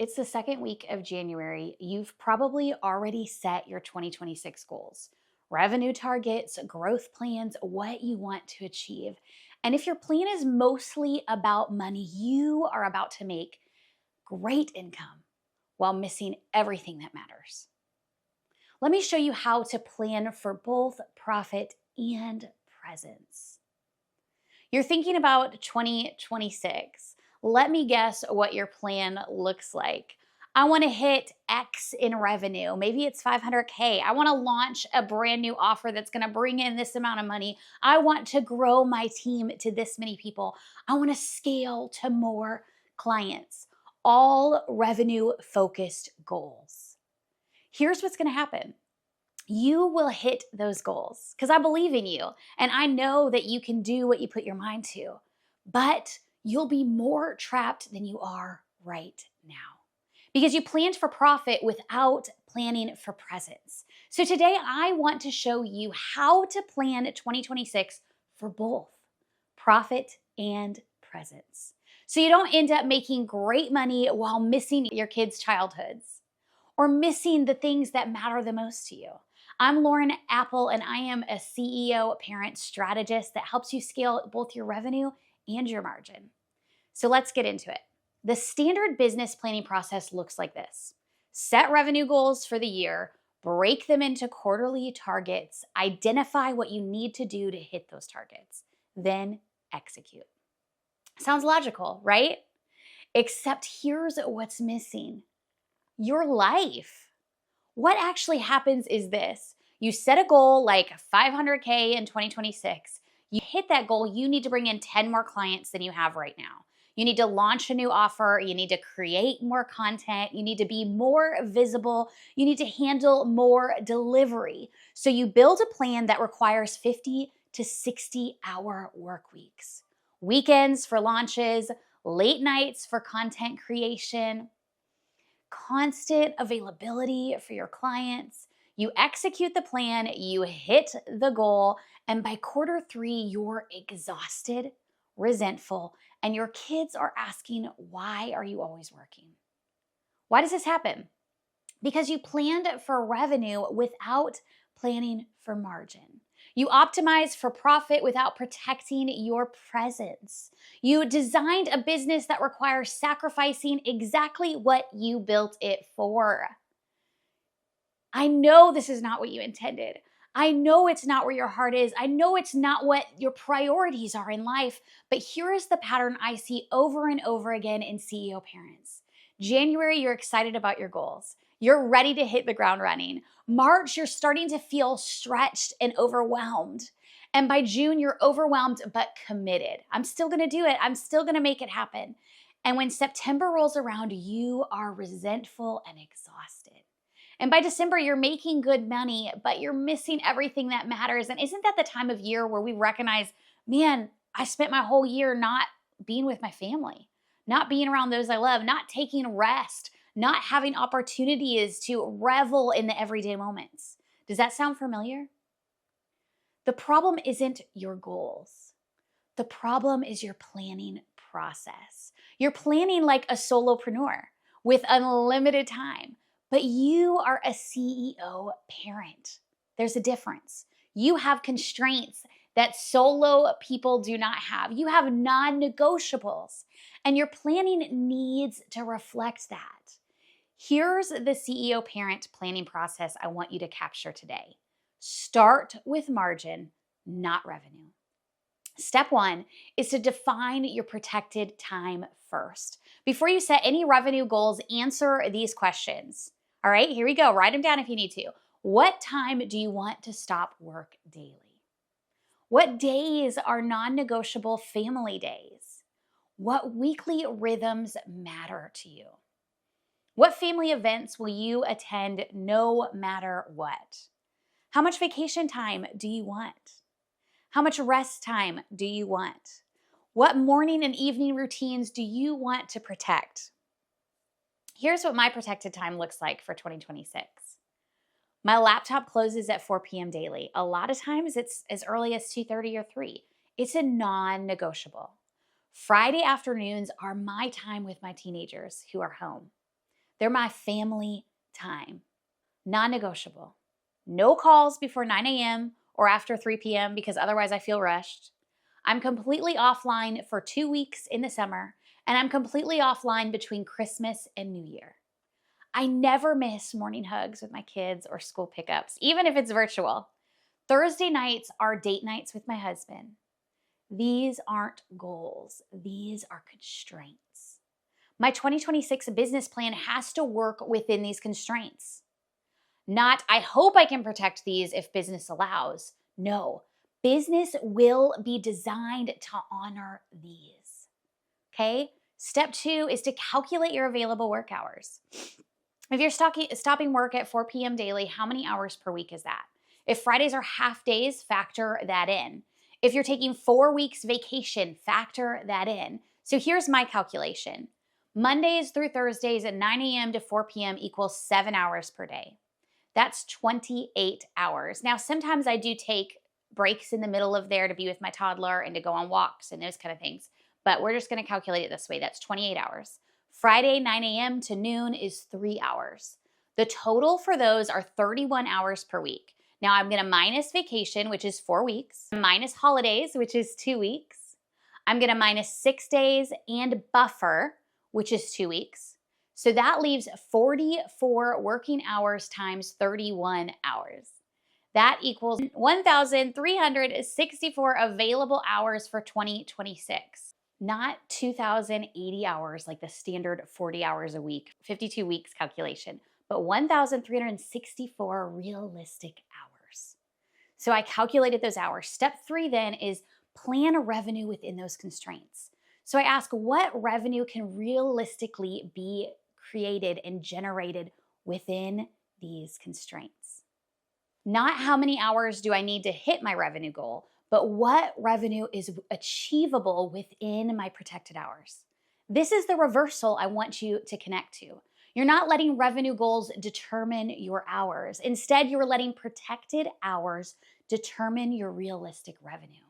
It's the second week of January. You've probably already set your 2026 goals, revenue targets, growth plans, what you want to achieve. And if your plan is mostly about money, you are about to make great income while missing everything that matters. Let me show you how to plan for both profit and presence. You're thinking about 2026. Let me guess what your plan looks like. I want to hit X in revenue. Maybe it's 500K. I want to launch a brand new offer that's going to bring in this amount of money. I want to grow my team to this many people. I want to scale to more clients. All revenue focused goals. Here's what's going to happen. You will hit those goals because I believe in you and I know that you can do what you put your mind to, but you'll be more trapped than you are right now because you planned for profit without planning for presence. So today I want to show you how to plan 2026 for both profit and presence. So you don't end up making great money while missing your kids' childhoods or missing the things that matter the most to you. I'm Lauren Apple, and I am a CEO parent strategist that helps you scale both your revenue and your margin. So let's get into it. The standard business planning process looks like this. Set revenue goals for the year, break them into quarterly targets, identify what you need to do to hit those targets, then execute. Sounds logical, right? Except here's what's missing. Your life. What actually happens is this. You set a goal like 500K in 2026. You hit that goal, you need to bring in 10 more clients than you have right now. You need to launch a new offer. You need to create more content. You need to be more visible. You need to handle more delivery. So you build a plan that requires 50 to 60-hour work weeks. Weekends for launches, late nights for content creation, constant availability for your clients. You execute the plan, you hit the goal, and by quarter 3, you're exhausted, resentful, and your kids are asking, why are you always working? Why does this happen? Because you planned for revenue without planning for margin. You optimized for profit without protecting your presence. You designed a business that requires sacrificing exactly what you built it for. I know this is not what you intended. I know it's not where your heart is. I know it's not what your priorities are in life, but here is the pattern I see over and over again in CEO parents. January, you're excited about your goals. You're ready to hit the ground running. March, you're starting to feel stretched and overwhelmed. And by June, you're overwhelmed but committed. I'm still going to do it. I'm still going to make it happen. And when September rolls around, you are resentful and exhausted. And by December, you're making good money, but you're missing everything that matters. And isn't that the time of year where we recognize, man, I spent my whole year not being with my family, not being around those I love, not taking rest, not having opportunities to revel in the everyday moments. Does that sound familiar? The problem isn't your goals. The problem is your planning process. You're planning like a solopreneur with unlimited time, but you are a CEO parent. There's a difference. You have constraints that solo people do not have. You have non-negotiables, and your planning needs to reflect that. Here's the CEO parent planning process I want you to capture today. Start with margin, not revenue. Step 1 is to define your protected time first. Before you set any revenue goals, answer these questions. All right, here we go. Write them down if you need to. What time do you want to stop work daily? What days are non-negotiable family days? What weekly rhythms matter to you? What family events will you attend no matter what? How much vacation time do you want? How much rest time do you want? What morning and evening routines do you want to protect? Here's what my protected time looks like for 2026. My laptop closes at 4 p.m. daily. A lot of times it's as early as 2:30 or 3. It's a non-negotiable. Friday afternoons are my time with my teenagers who are home. They're my family time. Non-negotiable. No calls before 9 a.m. or after 3 p.m. because otherwise I feel rushed. I'm completely offline for 2 weeks in the summer, and I'm completely offline between Christmas and New Year. I never miss morning hugs with my kids or school pickups, even if it's virtual. Thursday nights are date nights with my husband. These aren't goals. These are constraints. My 2026 business plan has to work within these constraints. Not, I hope I can protect these if business allows. No, business will be designed to honor these. Okay? Step 2 is to calculate your available work hours. If you're stopping work at 4 p.m. daily, how many hours per week is that? If Fridays are half days, factor that in. If you're taking 4 weeks vacation, factor that in. So here's my calculation. Mondays through Thursdays at 9 a.m. to 4 p.m. equals 7 hours per day. That's 28 hours. Now, sometimes I do take breaks in the middle of there to be with my toddler and to go on walks and those kind of things. But we're just going to calculate it this way. That's 28 hours. Friday, 9 a.m. to noon is 3 hours. The total for those are 31 hours per week. Now, I'm going to minus vacation, which is 4 weeks, minus holidays, which is 2 weeks. I'm going to minus 6 days and buffer, which is 2 weeks. So that leaves 44 working hours times 31 hours. That equals 1,364 available hours for 2026. Not 2,080 hours like the standard 40 hours a week, 52 weeks calculation, but 1,364 realistic hours. So I calculated those hours. Step 3 then is plan a revenue within those constraints. So I ask, what revenue can realistically be created and generated within these constraints? Not how many hours do I need to hit my revenue goal, but what revenue is achievable within my protected hours. This is the reversal I want you to connect to. You're not letting revenue goals determine your hours. Instead, you're letting protected hours determine your realistic revenue.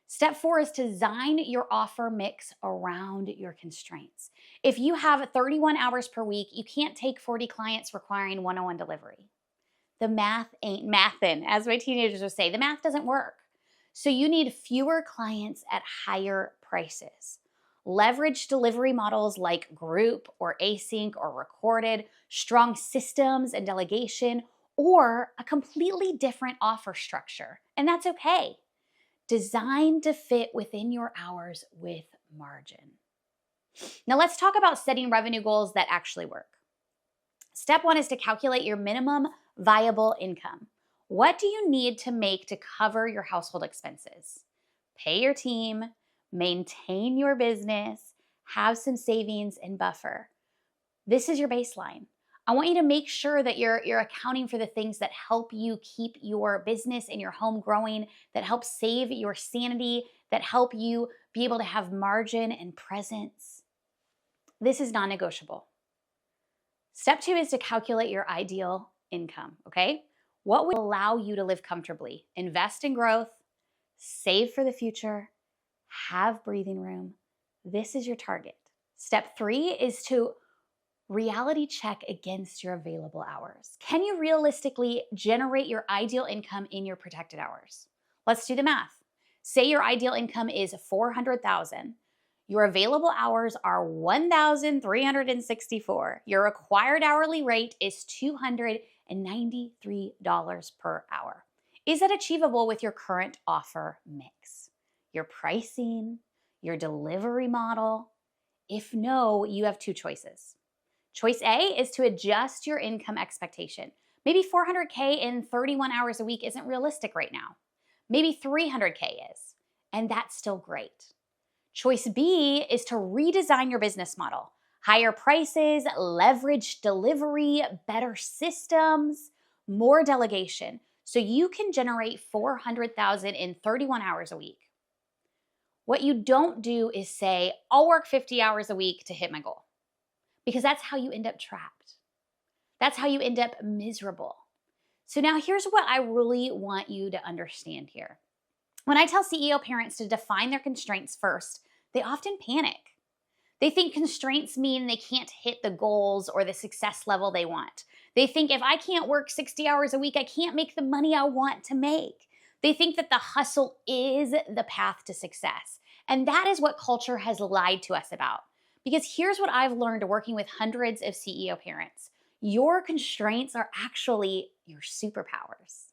Step 4 is to design your offer mix around your constraints. If you have 31 hours per week, you can't take 40 clients requiring one-on-one delivery. The math ain't mathin', as my teenagers would say. The math doesn't work. So you need fewer clients at higher prices. Leverage delivery models like group or async or recorded, strong systems and delegation, or a completely different offer structure. And that's okay. Designed to fit within your hours with margin. Now let's talk about setting revenue goals that actually work. Step 1 is to calculate your minimum viable income. What do you need to make to cover your household expenses? Pay your team, maintain your business, have some savings and buffer. This is your baseline. I want you to make sure that you're accounting for the things that help you keep your business and your home growing, that help save your sanity, that help you be able to have margin and presence. This is non-negotiable. Step 2 is to calculate your ideal income, okay? What would allow you to live comfortably? Invest in growth, save for the future, have breathing room. This is your target. Step 3 is to reality check against your available hours. Can you realistically generate your ideal income in your protected hours? Let's do the math. Say your ideal income is $400,000. Your available hours are 1,364. Your required hourly rate is $293 per hour. Is that achievable with your current offer mix? Your pricing, your delivery model? If no, you have 2 choices. Choice A is to adjust your income expectation. Maybe $400K in 31 hours a week isn't realistic right now. Maybe $300K is, and that's still great. Choice B is to redesign your business model. Higher prices, leverage delivery, better systems, more delegation, so you can generate $400,000 in 31 hours a week. What you don't do is say, I'll work 50 hours a week to hit my goal. Because that's how you end up trapped. That's how you end up miserable. So now here's what I really want you to understand here. When I tell CEO parents to define their constraints first, they often panic. They think constraints mean they can't hit the goals or the success level they want. They think if I can't work 60 hours a week, I can't make the money I want to make. They think that the hustle is the path to success. And that is what culture has lied to us about. Because here's what I've learned working with hundreds of CEO parents. Your constraints are actually your superpowers.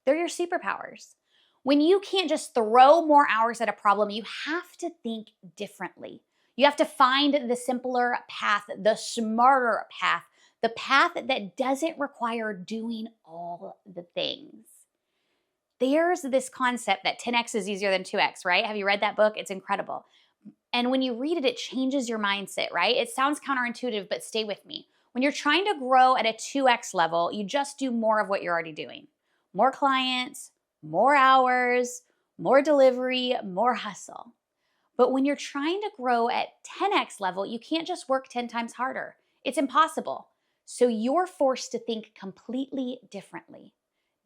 They're your superpowers. When you can't just throw more hours at a problem, you have to think differently. You have to find the simpler path, the smarter path, the path that doesn't require doing all the things. There's this concept that 10x is easier than 2x, right? Have you read that book? It's incredible. And when you read it, it changes your mindset, right? It sounds counterintuitive, but stay with me. When you're trying to grow at a 2x level, you just do more of what you're already doing. More clients, more hours, more delivery, more hustle. But when you're trying to grow at 10x level, you can't just work 10 times harder. It's impossible. So you're forced to think completely differently.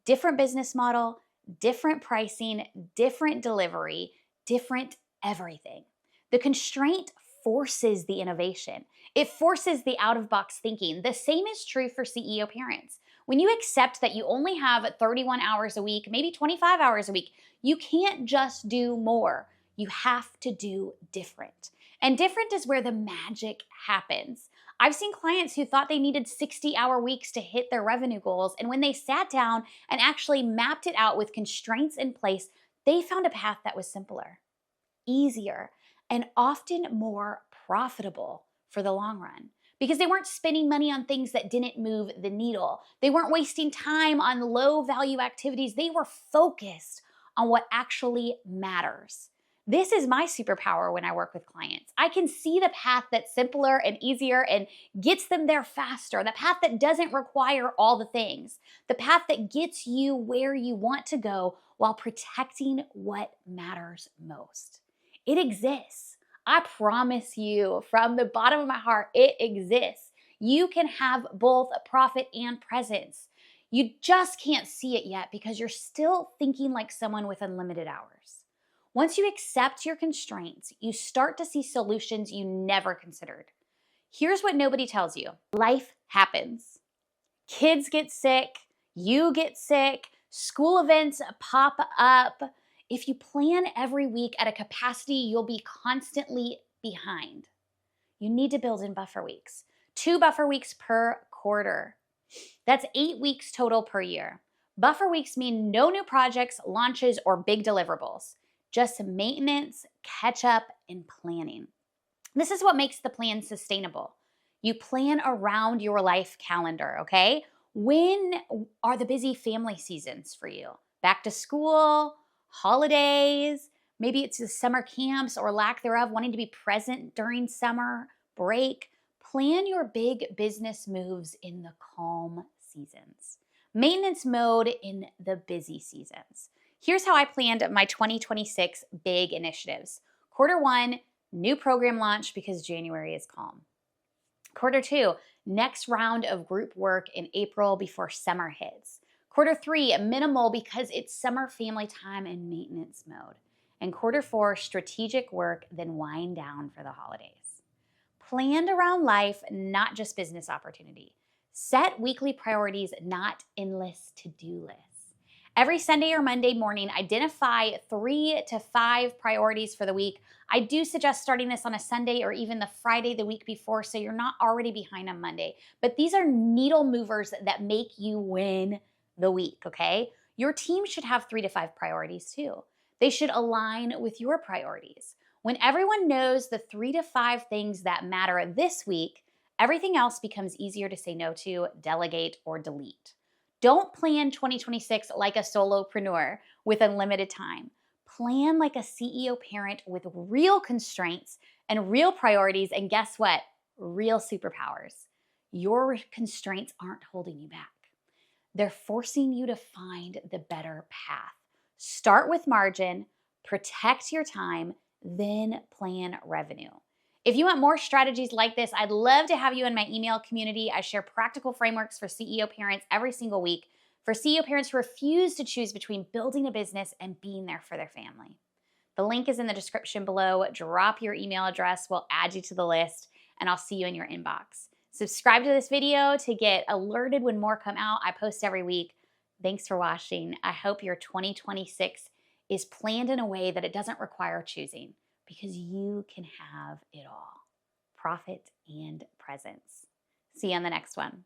Different business model, different pricing, different delivery, different everything. The constraint forces the innovation. It forces the out-of-box thinking. The same is true for CEO parents. When you accept that you only have 31 hours a week, maybe 25 hours a week, you can't just do more. You have to do different. And different is where the magic happens. I've seen clients who thought they needed 60-hour weeks to hit their revenue goals, and when they sat down and actually mapped it out with constraints in place, they found a path that was simpler, easier, and often more profitable for the long run. Because they weren't spending money on things that didn't move the needle. They weren't wasting time on low-value activities. They were focused on what actually matters. This is my superpower when I work with clients. I can see the path that's simpler and easier and gets them there faster, the path that doesn't require all the things, the path that gets you where you want to go while protecting what matters most. It exists. I promise you from the bottom of my heart, it exists. You can have both profit and presence. You just can't see it yet because you're still thinking like someone with unlimited hours. Once you accept your constraints, you start to see solutions you never considered. Here's what nobody tells you. Life happens. Kids get sick, you get sick, school events pop up. If you plan every week at a capacity, you'll be constantly behind. You need to build in buffer weeks. 2 buffer weeks per quarter. That's 8 weeks total per year. Buffer weeks mean no new projects, launches, or big deliverables. Just maintenance, catch up, and planning. This is what makes the plan sustainable. You plan around your life calendar, okay? When are the busy family seasons for you? Back to school, holidays, maybe it's the summer camps or lack thereof, wanting to be present during summer break. Plan your big business moves in the calm seasons. Maintenance mode in the busy seasons. Here's how I planned my 2026 big initiatives. Quarter 1, new program launch because January is calm. Quarter 2, next round of group work in April before summer hits. Quarter 3, minimal because it's summer family time and maintenance mode. And quarter 4, strategic work, then wind down for the holidays. Planned around life, not just business opportunity. Set weekly priorities, not endless to-do lists. Every Sunday or Monday morning, identify 3 to 5 priorities for the week. I do suggest starting this on a Sunday or even the Friday the week before so you're not already behind on Monday. But these are needle movers that make you win the week, okay? Your team should have 3 to 5 priorities too. They should align with your priorities. When everyone knows the 3 to 5 things that matter this week, everything else becomes easier to say no to, delegate, or delete. Don't plan 2026 like a solopreneur with unlimited time. Plan like a CEO parent with real constraints and real priorities, and guess what? Real superpowers. Your constraints aren't holding you back. They're forcing you to find the better path. Start with margin, protect your time, then plan revenue. If you want more strategies like this, I'd love to have you in my email community. I share practical frameworks for CEO parents every single week for CEO parents who refuse to choose between building a business and being there for their family. The link is in the description below. Drop your email address. We'll add you to the list, and I'll see you in your inbox. Subscribe to this video to get alerted when more come out. I post every week. Thanks for watching. I hope your 2026 is planned in a way that it doesn't require choosing, because you can have it all: profit and presence. See you on the next one.